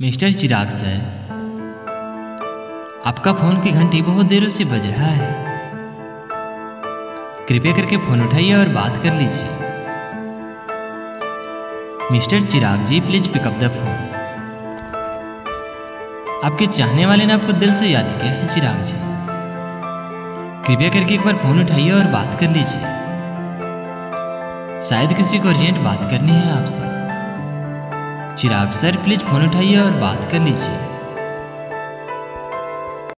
Mister चिराग sir, आपका phone की घंटी बहुत देरों से बज रहा है। कृपया करके फ़ोन उठाइए और बात कर लीजिए। Mister Chirag ji, please pick up the phone. आपके चाहने वाले ने आपको दिल से याद किया है चिराग जी। कृपया करके एक बार फ़ोन उठाइए और बात कर लीजिए। शायद किसी को अर्जेंट बात करनी है आपसे। चिराग सर, प्लीज़ फ़ोन उठाइए और बात कर लीजिए।